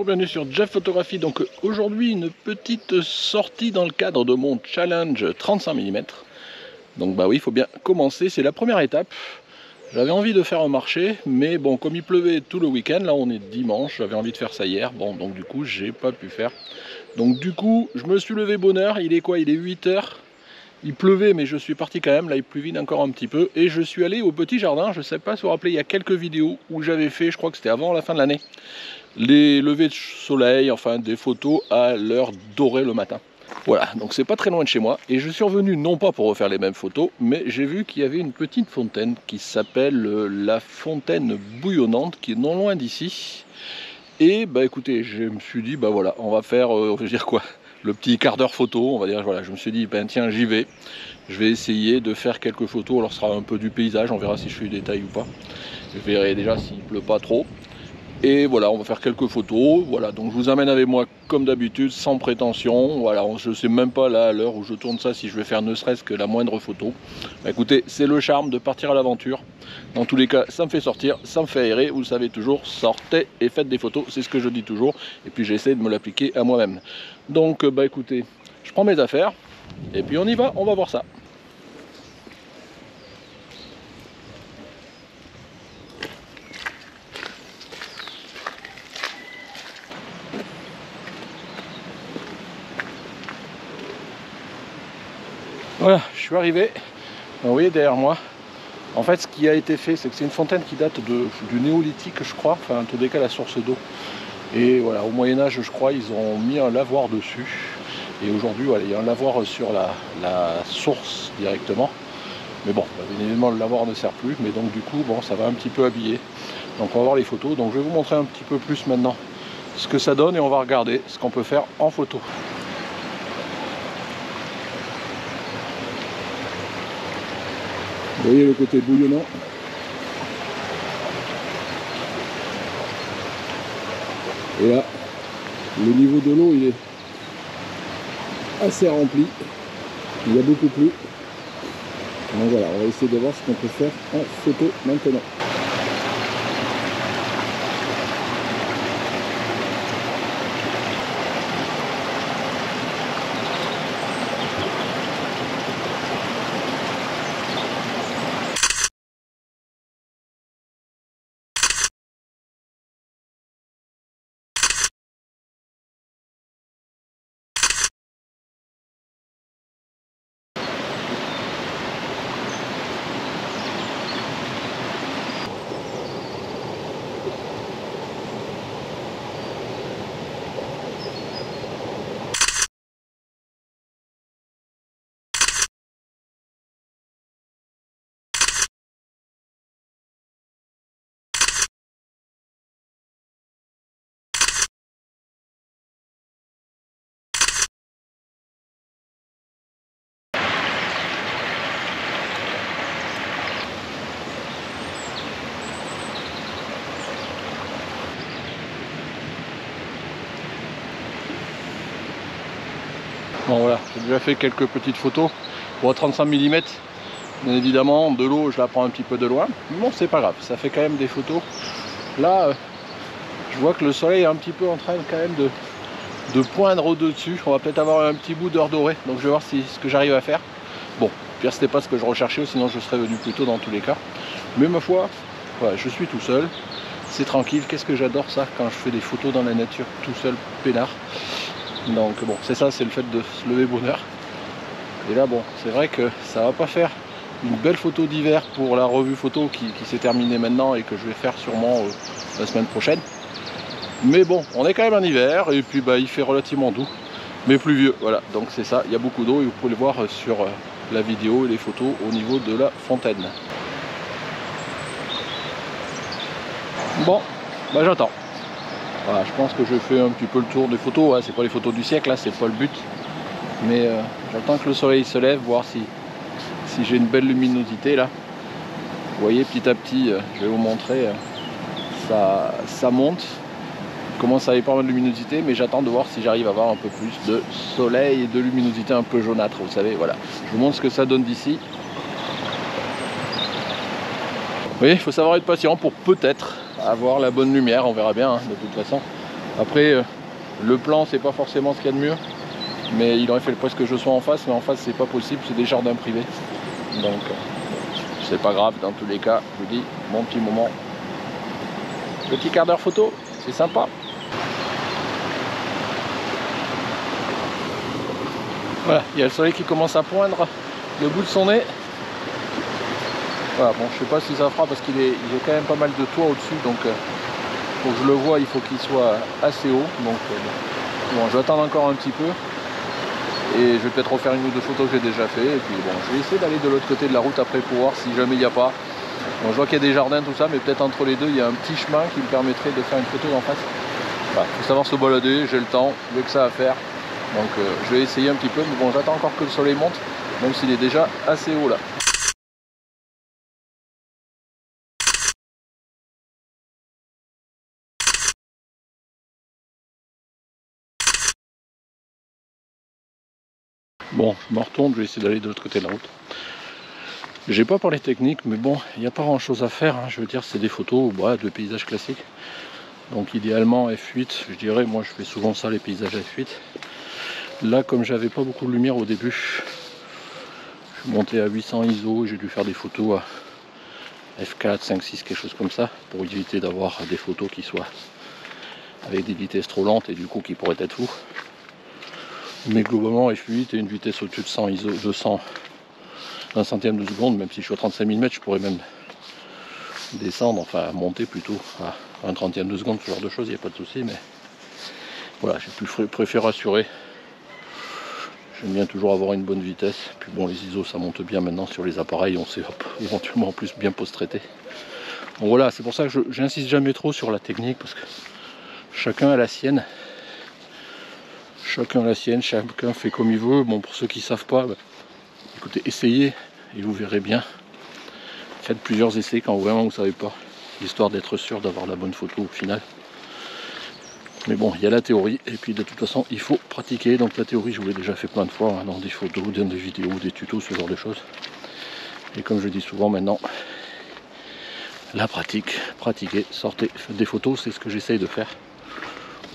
Bonjour, bienvenue sur Jeff Photographie. Donc aujourd'hui une petite sortie dans le cadre de mon challenge 35 mm. Donc bah oui, il faut bien commencer, c'est la première étape. J'avais envie de faire un marché, mais bon, comme il pleuvait tout le week-end, là on est dimanche, j'avais envie de faire ça hier, bon donc du coup j'ai pas pu faire. Donc du coup je me suis levé bonne heure, il est quoi? Il est 8 h. Il pleuvait mais je suis parti quand même, là il pluvine encore un petit peu. Et je suis allé au petit jardin, je sais pas si vous vous rappelez, il y a quelques vidéos où j'avais fait, je crois que c'était avant la fin de l'année, les levées de soleil, enfin des photos à l'heure dorée le matin. Voilà, donc c'est pas très loin de chez moi. Et je suis revenu non pas pour refaire les mêmes photos, mais j'ai vu qu'il y avait une petite fontaine qui s'appelle la fontaine bouillonnante, qui est non loin d'ici. Et bah écoutez, je me suis dit, bah voilà, on va faire, on va dire quoi, le petit quart d'heure photo, on va dire, voilà, je me suis dit, ben tiens, j'y vais. Je vais essayer de faire quelques photos, alors ce sera un peu du paysage, on verra si je fais du détail ou pas. Je verrai déjà s'il pleut pas trop. Et voilà, on va faire quelques photos. Voilà, donc je vous amène avec moi comme d'habitude, sans prétention. Voilà, je ne sais même pas là à l'heure où je tourne ça si je vais faire ne serait-ce que la moindre photo. Bah, écoutez, c'est le charme de partir à l'aventure. Dans tous les cas, ça me fait sortir, ça me fait aérer. Vous le savez toujours, sortez et faites des photos, c'est ce que je dis toujours. Et puis j'essaie de me l'appliquer à moi-même. Donc bah écoutez, je prends mes affaires et puis on y va, on va voir ça. Voilà, je suis arrivé. Vous voyez derrière moi, en fait ce qui a été fait, c'est que c'est une fontaine qui date du néolithique, je crois, enfin en tous les cas la source d'eau. Et voilà, au Moyen-Âge, je crois, ils ont mis un lavoir dessus. Et aujourd'hui, voilà, il y a un lavoir sur la source directement. Mais bon, bien évidemment, le lavoir ne sert plus. Mais donc du coup, bon, ça va un petit peu habiller. Donc on va voir les photos. Donc je vais vous montrer un petit peu plus maintenant ce que ça donne et on va regarder ce qu'on peut faire en photo. Vous voyez le côté bouillonnant. Et là, le niveau de l'eau, il est assez rempli. Il y a beaucoup plu. Donc voilà, on va essayer de voir ce qu'on peut faire en photo maintenant. Bon voilà, j'ai déjà fait quelques petites photos pour 35 mm. Bien évidemment, de l'eau, je la prends un petit peu de loin. Mais bon, c'est pas grave, ça fait quand même des photos. Là, je vois que le soleil est un petit peu en train quand même de poindre au-dessus. On va peut-être avoir un petit bout d'heure dorée. Donc je vais voir ce que j'arrive à faire. Bon, pire c'était pas ce que je recherchais, sinon je serais venu plus tôt dans tous les cas. Mais ma foi, voilà, je suis tout seul. C'est tranquille. Qu'est-ce que j'adore ça quand je fais des photos dans la nature, tout seul, peinard. Donc bon, c'est ça, c'est le fait de se lever bonne heure. Et là bon, c'est vrai que ça va pas faire une belle photo d'hiver pour la revue photo qui s'est terminée maintenant et que je vais faire sûrement la semaine prochaine. Mais bon, on est quand même en hiver et puis bah il fait relativement doux, mais pluvieux, voilà. Donc c'est ça, il y a beaucoup d'eau et vous pouvez le voir sur la vidéo et les photos au niveau de la fontaine. Bon, bah j'attends. Voilà, je pense que je fais un petit peu le tour des photos, hein. C'est pas les photos du siècle, là, c'est pas le but. Mais j'attends que le soleil se lève, voir si j'ai une belle luminosité là. Vous voyez, petit à petit, je vais vous montrer, ça monte. Il commence à avoir pas mal de luminosité, mais j'attends de voir si j'arrive à avoir un peu plus de soleil et de luminosité un peu jaunâtre, vous savez, voilà. Je vous montre ce que ça donne d'ici. Vous voyez, il faut savoir être patient pour peut-être avoir la bonne lumière, on verra bien, hein, de toute façon. Après, le plan c'est pas forcément ce qu'il y a de mieux, mais il aurait fait presque que je sois en face, mais en face c'est pas possible, c'est des jardins privés. Donc c'est pas grave, dans tous les cas, je vous dis, mon petit moment. Petit quart d'heure photo, c'est sympa. Voilà, il y a le soleil qui commence à poindre le bout de son nez. Voilà, bon, je sais pas si ça fera parce qu'il est quand même pas mal de toit au-dessus, donc pour que je le vois, il faut qu'il soit assez haut. Donc bon, je vais attendre encore un petit peu et je vais peut-être refaire une ou deux photos que j'ai déjà fait. Et puis bon, je vais essayer d'aller de l'autre côté de la route après pour voir si jamais il n'y a pas. Bon, je vois qu'il y a des jardins, tout ça, mais peut-être entre les deux, il y a un petit chemin qui me permettrait de faire une photo en face. Voilà, il faut savoir se balader, j'ai le temps, j'ai que ça à faire. Donc je vais essayer un petit peu, mais bon, j'attends encore que le soleil monte, même s'il est déjà assez haut là. Bon, je me retourne, je vais essayer d'aller de l'autre côté de la route. J'ai pas parlé technique, mais bon, il n'y a pas grand chose à faire, hein. Je veux dire, c'est des photos bah, de paysages classiques. Donc idéalement f8, je dirais, moi je fais souvent ça, les paysages f8. Là, comme j'avais pas beaucoup de lumière au début, je suis monté à 800 ISO, j'ai dû faire des photos à f4, 5, 6, quelque chose comme ça, pour éviter d'avoir des photos qui soient avec des vitesses trop lentes et du coup qui pourraient être fous. Mais globalement f8 et une vitesse au-dessus de 100 ISO, 200, 1 centième de seconde, même si je suis à 35 mm, je pourrais même descendre, enfin monter plutôt à 1 trentième de seconde, ce genre de choses, il n'y a pas de souci, mais voilà, j'ai pu préférer assurer. J'aime bien toujours avoir une bonne vitesse, puis bon, les ISO ça monte bien maintenant sur les appareils, on sait éventuellement en plus bien post-traiter. Bon voilà, c'est pour ça que j'insiste jamais trop sur la technique, parce que chacun a la sienne. Chacun fait comme il veut. Bon, pour ceux qui ne savent pas, bah, écoutez, essayez et vous verrez bien. Faites plusieurs essais quand vraiment vous ne savez pas, histoire d'être sûr d'avoir la bonne photo au final. Mais bon, il y a la théorie, et puis de toute façon, il faut pratiquer. Donc la théorie, je vous l'ai déjà fait plein de fois, hein, dans des photos, dans des vidéos, des tutos, ce genre de choses. Et comme je dis souvent maintenant, la pratique, pratiquez, sortez, faites des photos, c'est ce que j'essaye de faire.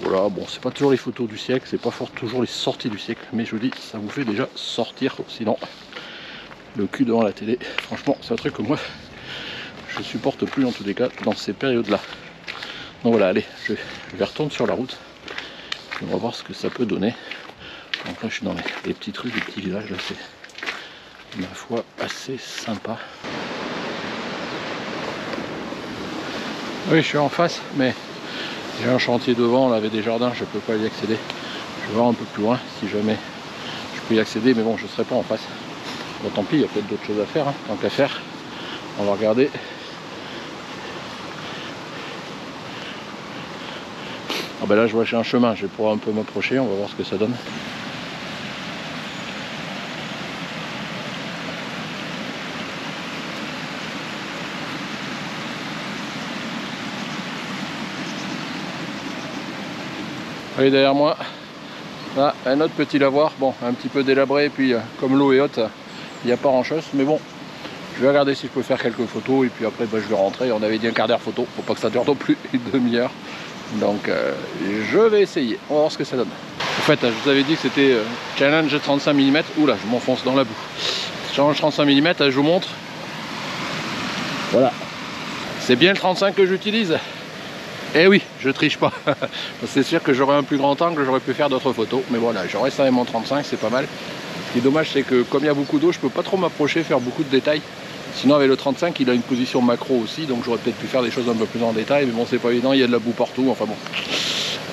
Voilà, bon, c'est pas toujours les photos du siècle, c'est pas toujours les sorties du siècle, mais je vous dis, ça vous fait déjà sortir, sinon le cul devant la télé, franchement, c'est un truc que moi, je supporte plus en tous les cas dans ces périodes-là. Donc voilà, allez, je vais retourner sur la route, et on va voir ce que ça peut donner. Donc là, je suis dans les petites rues, les petits villages, là, c'est, ma foi, assez sympa. Oui, je suis en face, mais j'ai un chantier devant, là, avec des jardins, je ne peux pas y accéder. Je vais voir un peu plus loin si jamais je peux y accéder, mais bon, je ne serai pas en face. Bon, tant pis, il y a peut-être d'autres choses à faire, hein, tant qu'à faire. On va regarder. Ah ben là, je vois j'ai un chemin, je vais pouvoir un peu m'approcher, on va voir ce que ça donne. Allez, derrière moi, là, un autre petit lavoir, bon, un petit peu délabré, et puis comme l'eau est haute, il n'y a pas grand chose, mais bon, je vais regarder si je peux faire quelques photos, et puis après, bah, je vais rentrer. On avait dit un quart d'heure photo, faut pas que ça dure non plus une demi-heure, donc je vais essayer, on va voir ce que ça donne. En fait, je vous avais dit que c'était challenge 35 mm, oula, je m'enfonce dans la boue. Challenge 35 mm, je vous montre, voilà, c'est bien le 35 que j'utilise. Eh oui, je triche pas. C'est sûr que j'aurais un plus grand angle, j'aurais pu faire d'autres photos. Mais voilà, je reste avec mon 35, c'est pas mal. Ce qui est dommage, c'est que comme il y a beaucoup d'eau, je peux pas trop m'approcher, faire beaucoup de détails. Sinon, avec le 35, il a une position macro aussi, donc j'aurais peut-être pu faire des choses un peu plus en détail. Mais bon, c'est pas évident, il y a de la boue partout. Enfin bon,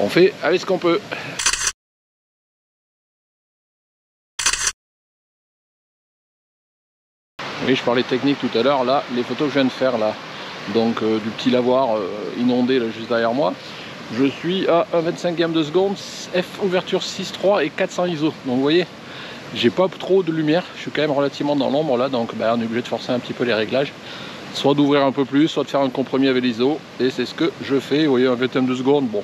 on fait avec ce qu'on peut. Oui, je parlais technique tout à l'heure. Là, les photos que je viens de faire là, donc du petit lavoir inondé là, juste derrière moi, je suis à 1/25 de seconde, f ouverture 6.3 et 400 ISO. Donc vous voyez, j'ai pas trop de lumière, je suis quand même relativement dans l'ombre là, donc bah, on est obligé de forcer un petit peu les réglages, soit d'ouvrir un peu plus, soit de faire un compromis avec l'ISO, et c'est ce que je fais. Vous voyez, 1/20 de seconde, bon,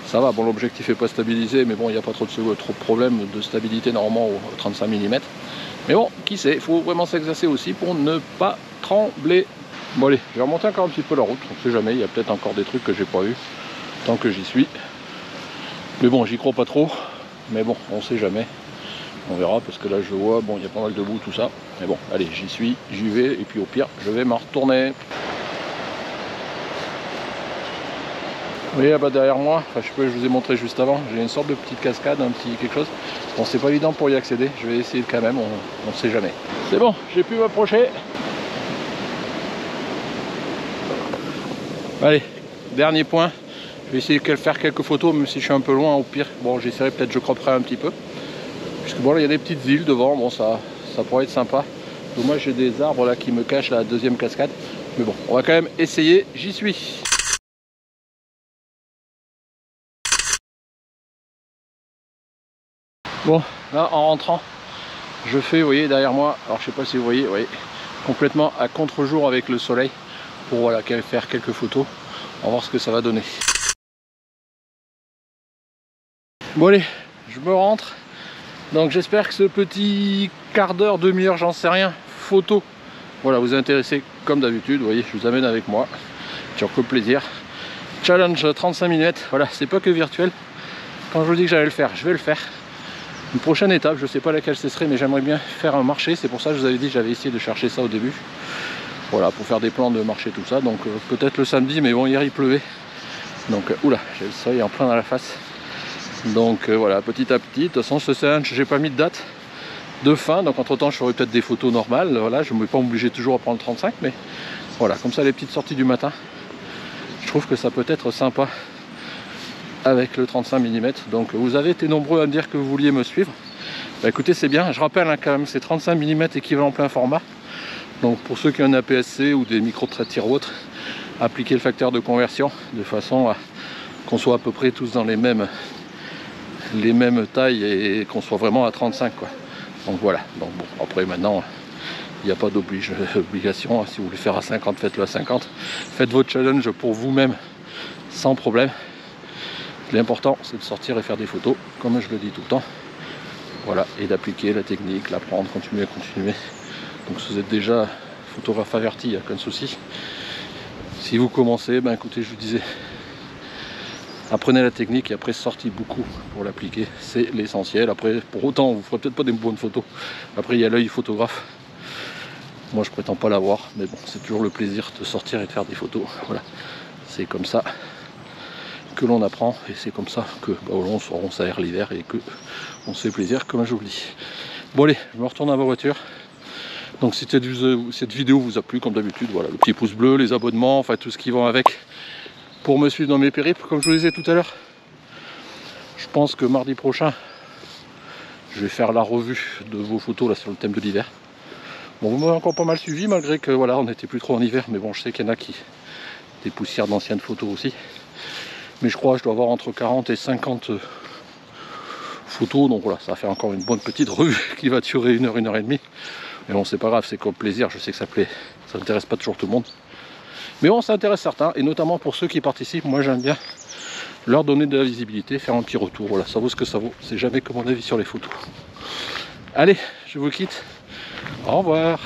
ça va, bon, l'objectif est pas stabilisé, mais bon, il n'y a pas trop de problème de stabilité normalement au 35 mm. Mais bon, qui sait, il faut vraiment s'exercer aussi pour ne pas trembler. Bon allez, je vais remonter encore un petit peu la route, on sait jamais, il y a peut-être encore des trucs que j'ai pas eu, tant que j'y suis. Mais bon, j'y crois pas trop. Mais bon, on sait jamais. On verra parce que là je vois, bon, il y a pas mal de boue, tout ça. Mais bon, allez, j'y suis, j'y vais. Et puis au pire, je vais m'en retourner. Vous voyez là-bas derrière moi, enfin, je vous ai montré juste avant, j'ai une sorte de petite cascade, un petit quelque chose. Bon, c'est pas évident pour y accéder, je vais essayer quand même, on sait jamais. C'est bon, j'ai pu m'approcher. Allez, dernier point. Je vais essayer de faire quelques photos, même si je suis un peu loin, au pire. Bon, j'essaierai peut-être, je cropperai un petit peu. Puisque bon, là, il y a des petites îles devant, bon, ça pourrait être sympa. Dommage, j'ai des arbres là qui me cachent la deuxième cascade. Mais bon, on va quand même essayer, j'y suis. Bon, là en rentrant, je fais, vous voyez derrière moi, alors je sais pas si vous voyez, complètement à contre-jour avec le soleil pour voilà, faire quelques photos. On va voir ce que ça va donner. Bon allez, je me rentre. Donc j'espère que ce petit quart d'heure, demi-heure, j'en sais rien, photo, voilà, vous intéressez comme d'habitude. Vous voyez, je vous amène avec moi, toujours que plaisir. Challenge 35 mm, voilà, c'est pas que virtuel. Quand je vous dis que j'allais le faire, je vais le faire. Une prochaine étape, je ne sais pas laquelle ce serait, mais j'aimerais bien faire un marché. C'est pour ça que je vous avais dit, j'avais essayé de chercher ça au début. Voilà, pour faire des plans de marché, tout ça. Donc peut-être le samedi, mais bon, hier il pleuvait. Donc, oula, j'ai le soleil en plein dans la face. Donc voilà, petit à petit. De toute façon, ce challenge, j'ai pas mis de date de fin. Donc entre temps, je ferai peut-être des photos normales. Voilà, je ne vais pas m'obliger toujours à prendre le 35, mais voilà, comme ça, les petites sorties du matin. Je trouve que ça peut être sympa avec le 35 mm. Donc vous avez été nombreux à me dire que vous vouliez me suivre. Bah, écoutez, c'est bien, je rappelle hein, quand même, c'est 35 mm équivalent plein format. Donc pour ceux qui ont un APS-C ou des micro-traits ou autres, appliquez le facteur de conversion de façon à qu'on soit à peu près tous dans les mêmes tailles et qu'on soit vraiment à 35 quoi. Donc voilà, donc bon, après maintenant il n'y a pas d'obligation, si vous voulez faire à 50, faites-le à 50. Faites votre challenge pour vous-même sans problème. L'important c'est de sortir et faire des photos, comme je le dis tout le temps. Voilà, et d'appliquer la technique, l'apprendre, continuer. Donc si vous êtes déjà photographe averti, il n'y a aucun souci. Si vous commencez, ben écoutez, je vous disais, apprenez la technique et après sortez beaucoup pour l'appliquer, c'est l'essentiel. Après, pour autant, vous ne ferez peut-être pas des bonnes photos. Après, il y a l'œil photographe. Moi, je prétends pas l'avoir, mais bon, c'est toujours le plaisir de sortir et de faire des photos. Voilà, c'est comme ça que l'on apprend et c'est comme ça que on s'aère l'hiver et que on se fait plaisir, comme je vous le dis. Bon allez, je me retourne à ma voiture. Donc si cette vidéo vous a plu, comme d'habitude, voilà, le petit pouce bleu, les abonnements, enfin tout ce qui va avec pour me suivre dans mes périples, comme je vous le disais tout à l'heure. Je pense que mardi prochain, je vais faire la revue de vos photos là sur le thème de l'hiver. Bon, vous m'avez encore pas mal suivi, malgré que voilà, on n'était plus trop en hiver, mais bon, je sais qu'il y en a qui des poussières d'anciennes photos aussi. Mais je crois que je dois avoir entre 40 et 50 photos, donc voilà, ça va faire encore une bonne petite revue qui va durer 1 heure, 1 heure et demie. Mais bon, c'est pas grave, c'est comme plaisir, je sais que ça plaît, ça n'intéresse pas toujours tout le monde. Mais bon, ça intéresse certains, et notamment pour ceux qui participent, moi j'aime bien leur donner de la visibilité, faire un petit retour, voilà, ça vaut ce que ça vaut, c'est jamais comme mon avis sur les photos. Allez, je vous quitte, au revoir.